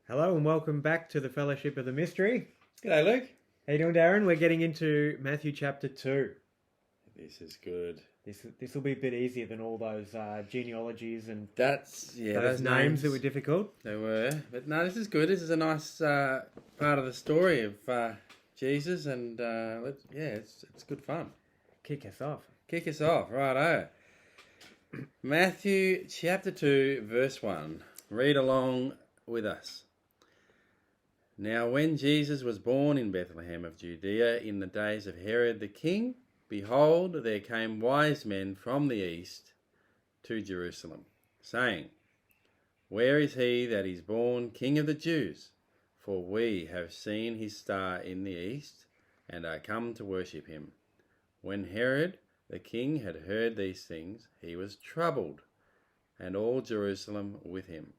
Hello and welcome back to the Fellowship of the Mystery. G'day, Luke. How you doing, Darren? We're getting into Matthew chapter 2. This is good. This will be a bit easier than all those genealogies and Those names that were difficult. They were. But no, this is good. This is a nice part of the story of Jesus, and it's good fun. Kick us off. Righto. Matthew chapter 2, verse 1. Read along with us. Now when Jesus was born in Bethlehem of Judea in the days of Herod the king, behold, there came wise men from the east to Jerusalem, saying, Where is he that is born King of the Jews? For we have seen his star in the east, and are come to worship him. When Herod the king had heard these things, he was troubled, and all Jerusalem with him.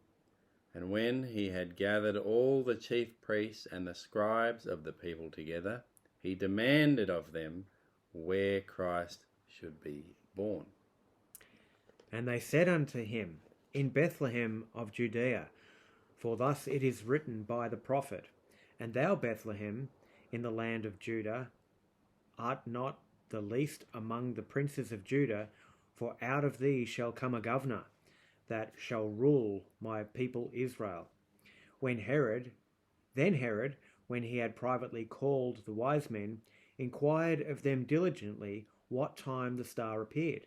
And when he had gathered all the chief priests and the scribes of the people together, he demanded of them where Christ should be born. And they said unto him, In Bethlehem of Judea, for thus it is written by the prophet, And thou, Bethlehem, in the land of Judah, art not the least among the princes of Judah, for out of thee shall come a governor, that shall rule my people Israel. Then Herod, when he had privately called the wise men, inquired of them diligently what time the star appeared.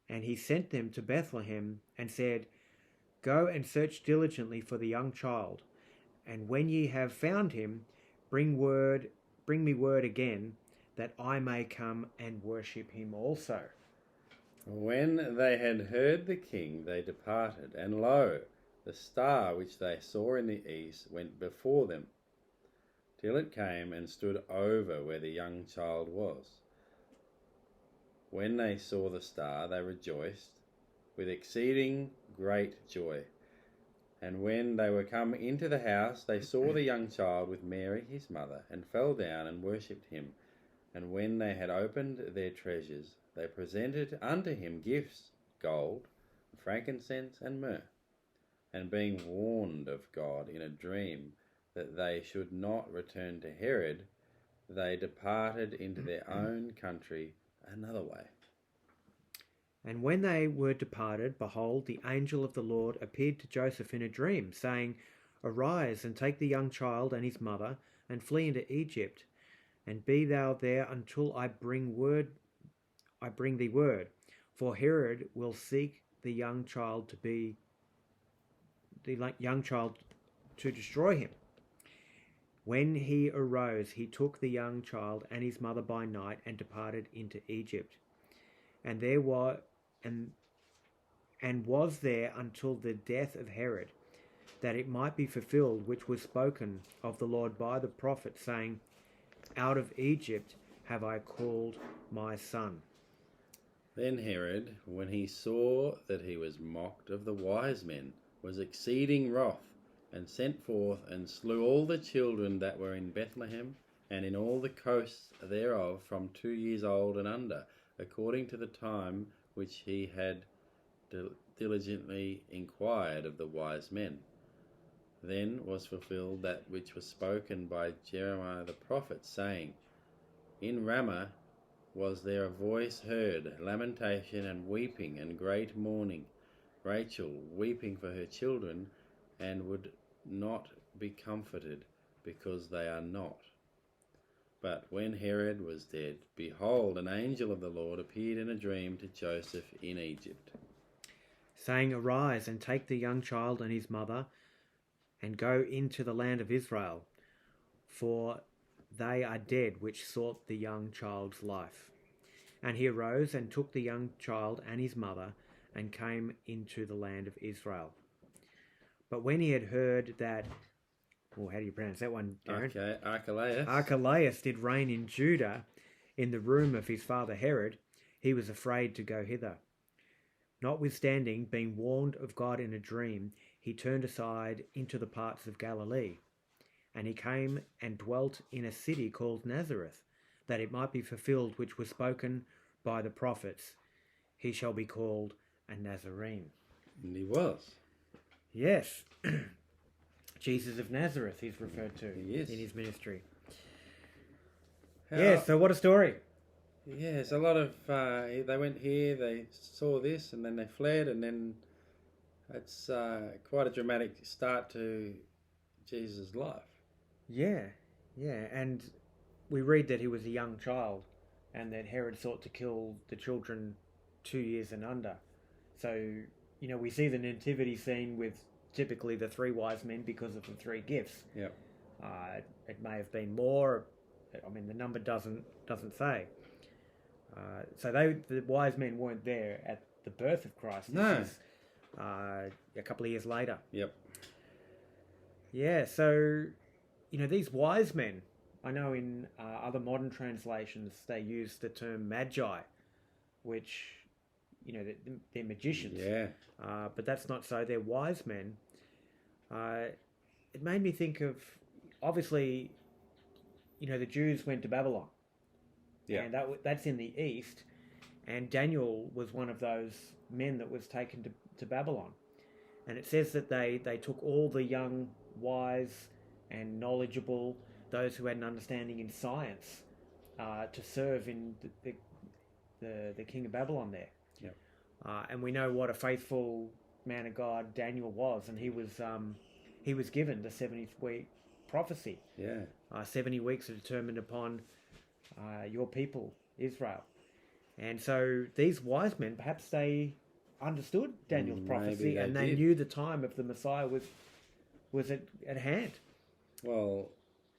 And he sent them to Bethlehem, and said, Go and search diligently for the young child, and when ye have found him, bring me word again, that I may come and worship him also. When they had heard the king, they departed, and lo, the star which they saw in the east went before them, till it came and stood over where the young child was. When they saw the star, they rejoiced with exceeding great joy. And when they were come into the house, they saw the young child with Mary his mother, and fell down and worshipped him. And when they had opened their treasures, they presented unto him gifts, gold, frankincense, and myrrh. And being warned of God in a dream that they should not return to Herod, they departed into their own country another way. And when they were departed, behold, the angel of the Lord appeared to Joseph in a dream, saying, Arise, and take the young child and his mother, and flee into Egypt, and be thou there until I bring thee word. For Herod will seek the young child to destroy him. When he arose, he took the young child and his mother by night, and departed into Egypt. And was there until the death of Herod, that it might be fulfilled which was spoken of the Lord by the prophet, saying, Out of Egypt have I called my son. Then Herod, when he saw that he was mocked of the wise men, was exceeding wroth, and sent forth and slew all the children that were in Bethlehem, and in all the coasts thereof from 2 years old and under, according to the time which he had diligently inquired of the wise men. Then was fulfilled that which was spoken by Jeremiah the prophet, saying, In Ramah was there a voice heard, lamentation and weeping and great mourning, Rachel weeping for her children, and would not be comforted, because they are not. But when Herod was dead, behold, an angel of the Lord appeared in a dream to Joseph in Egypt, saying, Arise, and take the young child and his mother, and go into the land of Israel, for they are dead which sought the young child's life. And he arose and took the young child and his mother, and came into the land of Israel. But when he had heard that, how do you pronounce that one, Darren? Archelaus did reign in Judah, in the room of his father Herod, he was afraid to go hither. Notwithstanding, being warned of God in a dream, he turned aside into the parts of Galilee. And he came and dwelt in a city called Nazareth, that it might be fulfilled which was spoken by the prophets, He shall be called a Nazarene. And he was. Yes. Jesus of Nazareth he's referred to He is. in his ministry. How- Yeah, so what a story. Yeah, it's a lot of. They went here, they saw this, and then they fled, and then it's quite a dramatic start to Jesus' life. Yeah, and we read that he was a young child and that Herod sought to kill the children 2 years and under. So, we see the nativity scene with typically the three wise men because of the three gifts. Yep. It may have been more. I mean, the number doesn't say. So the wise men weren't there at the birth of Christ. This is a couple of years later. Yep. Yeah, so, these wise men, I know in other modern translations they use the term magi, which, they're magicians. Yeah. But that's not so. They're wise men. It made me think of, obviously, the Jews went to Babylon. Yeah. And that's in the east. And Daniel was one of those men that was taken to Babylon. And it says that they took all the young, wise and knowledgeable, those who had an understanding in science, to serve in the king of Babylon there. Yep. And we know what a faithful man of God Daniel was. And he was given the 70th week prophecy. Yeah. 70 weeks are determined upon your people, Israel. And so these wise men, perhaps they understood Daniel's prophecy and they knew the time of the Messiah was at hand. Well,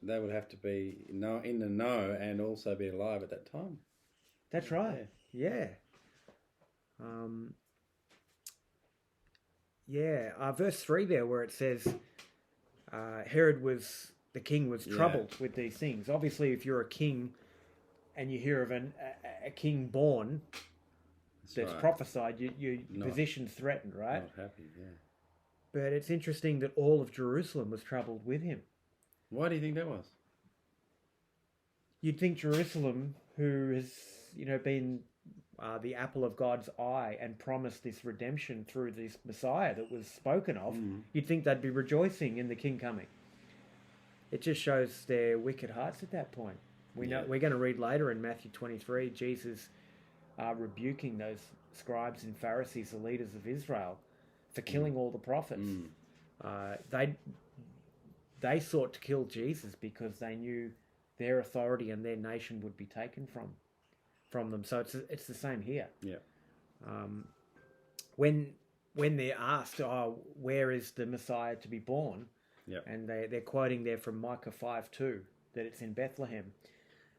they would have to be in the know and also be alive at that time. That's right. Yeah. Verse 3 there where it says the king was troubled with these things. Obviously, if you're a king and you hear of a king born that's right. prophesied, your position's threatened, right? Not happy, yeah. But it's interesting that all of Jerusalem was troubled with him. Why do you think that was? You'd think Jerusalem, who has been the apple of God's eye and promised this redemption through this Messiah that was spoken of, you'd think they'd be rejoicing in the king coming. It just shows their wicked hearts at that point. We're going to read later in Matthew 23, Jesus rebuking those scribes and Pharisees, the leaders of Israel, for killing all the prophets. They sought to kill Jesus because they knew their authority and their nation would be taken from them. So it's the same here. Yeah. When they're asked, where is the Messiah to be born? Yeah. And they're quoting there from Micah 5:2 that it's in Bethlehem.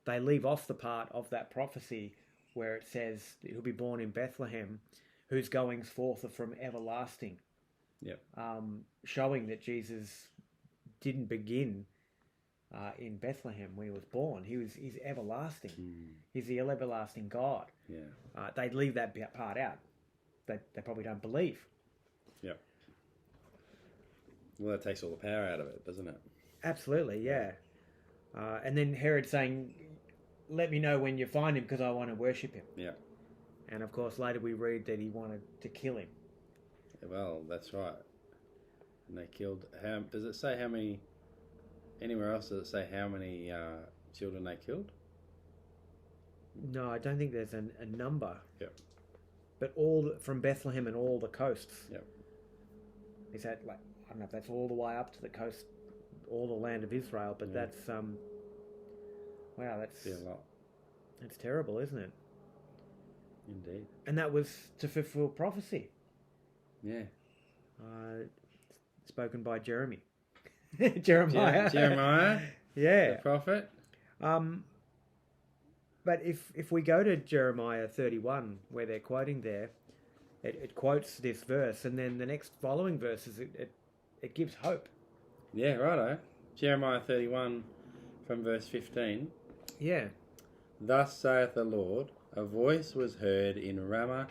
They leave off the part of that prophecy where it says he'll be born in Bethlehem, whose goings forth are from everlasting. Yep. Showing that Jesus didn't begin in Bethlehem when he was born. He's everlasting. He's the everlasting God. Yeah. They'd leave that part out. They probably don't believe. Yep. Well, that takes all the power out of it, doesn't it? Absolutely, yeah. And then Herod saying, let me know when you find him because I want to worship him. Yeah. And of course, later we read that he wanted to kill him. Well, that's right. And they killed. Does it say how many? Anywhere else does it say how many children they killed? No, I don't think there's a number. Yep. But all from Bethlehem and all the coasts. Yep. Is that I don't know if that's all the way up to the coast, all the land of Israel, but that's wow, that's a lot. That's terrible, isn't it? Indeed. And that was to fulfill prophecy. Yeah. Spoken by Jeremiah. Jeremiah. Yeah. The prophet. But if we go to Jeremiah 31, where they're quoting there, it quotes this verse, and then the next following verses, it gives hope. Yeah, righto. Jeremiah 31 from verse 15. Yeah. Thus saith the Lord, a voice was heard in Ramah,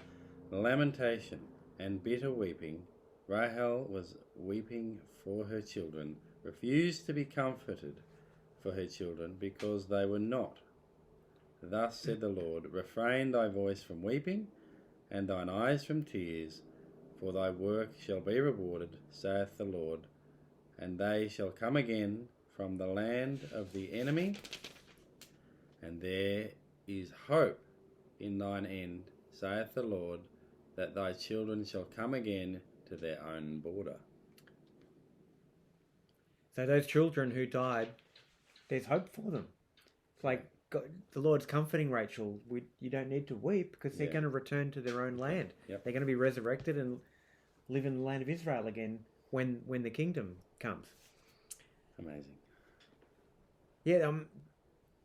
lamentation and bitter weeping. Rahel was weeping for her children, refused to be comforted for her children, because they were not. Thus said the Lord, refrain thy voice from weeping, and thine eyes from tears, for thy work shall be rewarded, saith the Lord, and they shall come again from the land of the enemy, and there is hope in thine end, saith the Lord, that thy children shall come again to their own border. So those children who died, there's hope for them. It's like God, the Lord's comforting Rachel. You don't need to weep because they're going to return to their own land. Yep. They're going to be resurrected and live in the land of Israel again when the kingdom comes. Amazing. Yeah,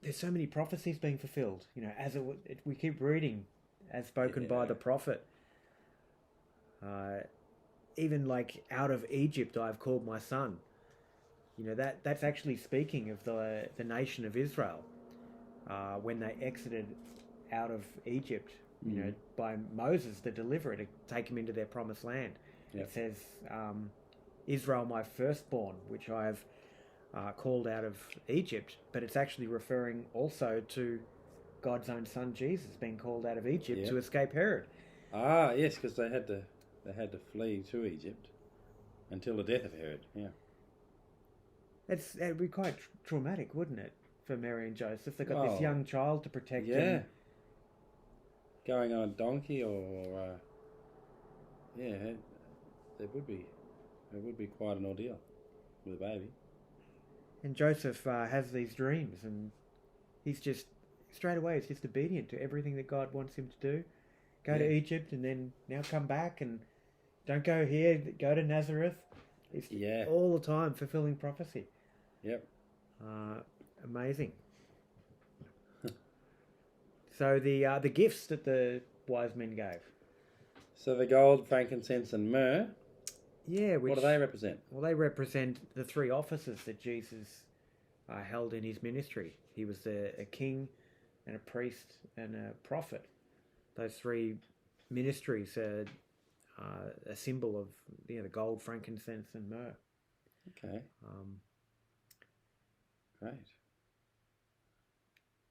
there's so many prophecies being fulfilled. As we keep reading, as spoken by the prophet. Even like out of Egypt I've called my son. That's actually speaking of the nation of Israel when they exited out of Egypt. By Moses, the deliverer, to take him into their promised land. Yep. It says, Israel, my firstborn, which I have called out of Egypt, but it's actually referring also to God's own son Jesus being called out of Egypt to escape Herod. Ah, yes, because they had to flee to Egypt until the death of Herod. Yeah, it'd be quite traumatic, wouldn't it, for Mary and Joseph? They've got this young child to protect. Yeah, going on a donkey or it would be quite an ordeal with a baby. And Joseph has these dreams, and he's just obedient to everything that God wants him to do. Go to Egypt, and then now come back, and don't go here, go to Nazareth. It's all the time fulfilling prophecy. Yep. Amazing. So the gifts that the wise men gave. So the gold, frankincense, and myrrh. Yeah. What do they represent? Well, they represent the three offices that Jesus held in his ministry. He was a king, and a priest, and a prophet. Those three ministries are a symbol of the gold, frankincense, and myrrh. Okay. Great.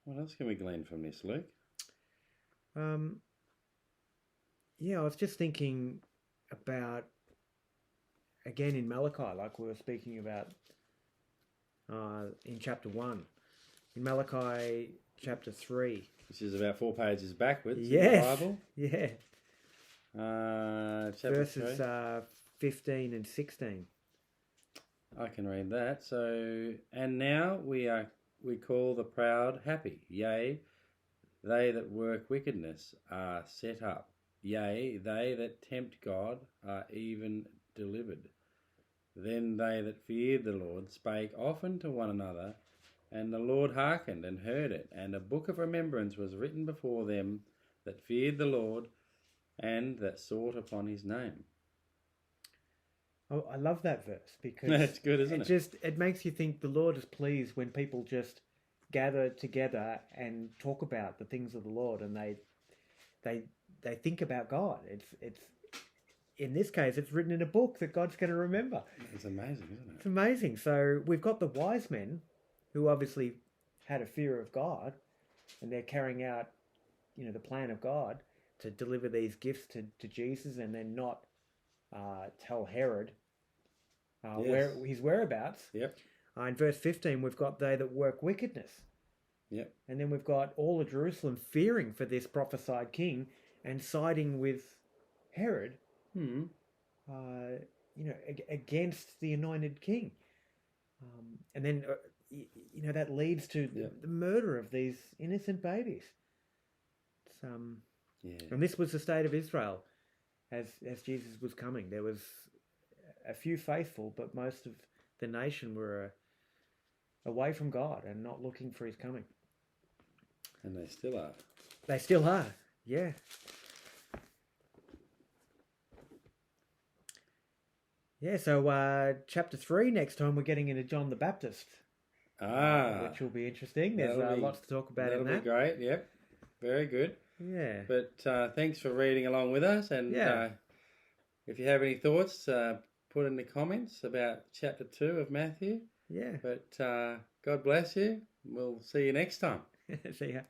What else can we glean from this, Luke? I was just thinking about, again in Malachi, like we were speaking about in chapter 1. In Malachi chapter 3. Which is about 4 pages backwards in the Bible. Yeah. Chapter Verses 3. 15 and 16. I can read that. So, and now we call the proud happy. Yea, they that work wickedness are set up. Yea, they that tempt God are even delivered. Then they that feared the Lord spake often to one another, and the Lord hearkened and heard it. And a book of remembrance was written before them that feared the Lord and that sought upon his name. Oh, I love that verse because it's good, isn't it? It makes you think the Lord is pleased when people just gather together and talk about the things of the Lord, and they think about God. It's in this case, it's written in a book that God's going to remember. It's amazing, isn't it? It's amazing. So we've got the wise men who obviously had a fear of God, and they're carrying out, the plan of God to deliver these gifts to Jesus, and then not tell Herod where his whereabouts. Yep. In verse 15, we've got they that work wickedness. Yep. And then we've got all of Jerusalem fearing for this prophesied king and siding with Herod, against the anointed king. And then, that leads to the murder of these innocent babies. And this was the state of Israel as Jesus was coming. There was a few faithful, but most of the nation were away from God and not looking for his coming. And they still are. They still are, yeah. Yeah, so chapter 3, next time we're getting into John the Baptist. Which will be interesting. There's lots to talk about in that. That'll be great, yep. Very good. Yeah. But thanks for reading along with us. And if you have any thoughts, put in the comments about chapter 2 of Matthew. Yeah. But God bless you. We'll see you next time. See ya.